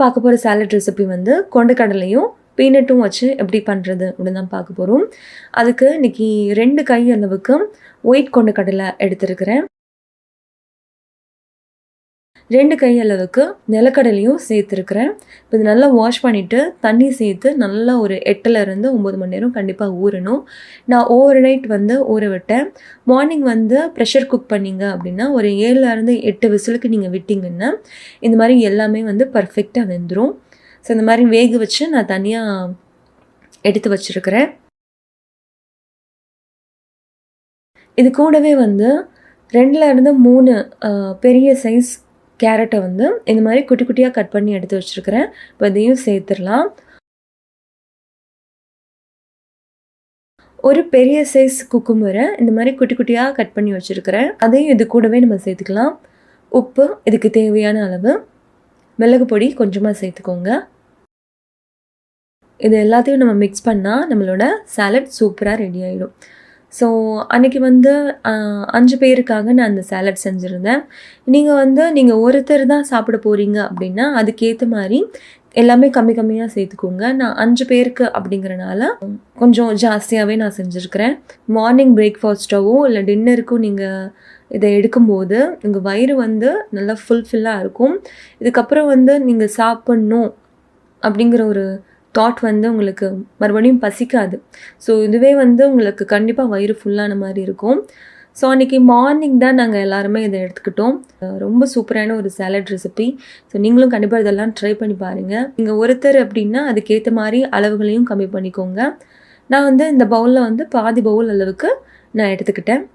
பார்க்க போகிற salad recipe வந்து கொண்டக்கடலையும் பீனட்டும் வச்சு எப்படி பண்ணுறது அப்படின்னு தான் பார்க்க போகிறோம். அதுக்கு இன்றைக்கி 2 கை அளவுக்கு ஒயிட் கொண்டக்கடலை எடுத்துருக்கிறேன். 2 கை அளவுக்கு நிலக்கடலையும் சேர்த்துருக்குறேன். இப்போ இது நல்லா வாஷ் பண்ணிவிட்டு தண்ணி சேர்த்து நல்லா ஒரு 8லேருந்து 9 மணி நேரம் கண்டிப்பாக ஊறணும். நான் ஓவர் நைட் வந்து ஊற விட்டேன். மார்னிங் வந்து ப்ரெஷர் குக் பண்ணிங்க அப்படின்னா ஒரு 7லேருந்து 8 விசிலுக்கு நீங்கள் விட்டிங்கன்னா இந்த மாதிரி எல்லாமே வந்து பர்ஃபெக்டாக வெந்துடும். ஸோ இந்த மாதிரி வேக வச்சு நான் தனியாக எடுத்து வச்சுருக்கிறேன். இது கூடவே வந்து 2லேருந்து 3 பெரிய சைஸ் கேரட்டை வந்து இந்த மாதிரி குட்டி குட்டியாக கட் பண்ணி எடுத்து வச்சுருக்கிறேன். இப்போ இதையும் சேர்த்துடலாம். ஒரு பெரிய சைஸ் குக்கும்பரை இந்த மாதிரி குட்டி குட்டியாக கட் பண்ணி வச்சுருக்கிறேன். அதையும் இது கூடவே நம்ம சேர்த்துக்கலாம். உப்பு இதுக்கு தேவையான அளவு, மிளகு பொடி கொஞ்சமாக சேர்த்துக்கோங்க. இது எல்லாத்தையும் நம்ம மிக்ஸ் பண்ணால் நம்மளோட சாலட் சூப்பராக ரெடி ஆகிடும். ஸோ அன்றைக்கி வந்து 5 பேருக்காக நான் அந்த சாலட் செஞ்சுருந்தேன். நீங்கள் ஒருத்தர் தான் சாப்பிட போகிறீங்க அப்படின்னா அதுக்கேற்ற மாதிரி எல்லாமே கம்மி கம்மியாக சேர்த்துக்கோங்க. நான் 5 பேருக்கு அப்படிங்கிறனால கொஞ்சம் ஜாஸ்தியாகவே நான் செஞ்சுருக்கிறேன். மார்னிங் பிரேக்ஃபாஸ்ட்டாவோ இல்லை டின்னருக்கும் நீங்கள் இதை எடுக்கும்போது உங்கள் வயிறு வந்து நல்லா ஃபுல்ஃபில்லாக இருக்கும். இதுக்கப்புறம் வந்து நீங்கள் சாப்பிட்ணும் அப்படிங்கிற ஒரு தாட் வந்து உங்களுக்கு மறுபடியும் பசிக்காது. ஸோ இதுவே வந்து உங்களுக்கு கண்டிப்பாக வயிறு ஃபுல்லான மாதிரி இருக்கும். ஸோ அன்றைக்கி மார்னிங் தான் நாங்கள் எல்லாருமே இதை எடுத்துக்கிட்டோம். ரொம்ப சூப்பரான ஒரு சாலட் ரெசிபி. ஸோ நீங்களும் கண்டிப்பாக இதெல்லாம் ட்ரை பண்ணி பாருங்கள். நீங்கள் ஒருத்தர் அப்படின்னா அதுக்கேற்ற மாதிரி அளவுகளையும் கம்மி பண்ணிக்கோங்க. நான் வந்து இந்த பவுலில் வந்து பாதி பவுல் அளவுக்கு நான் எடுத்துக்கிட்டேன்.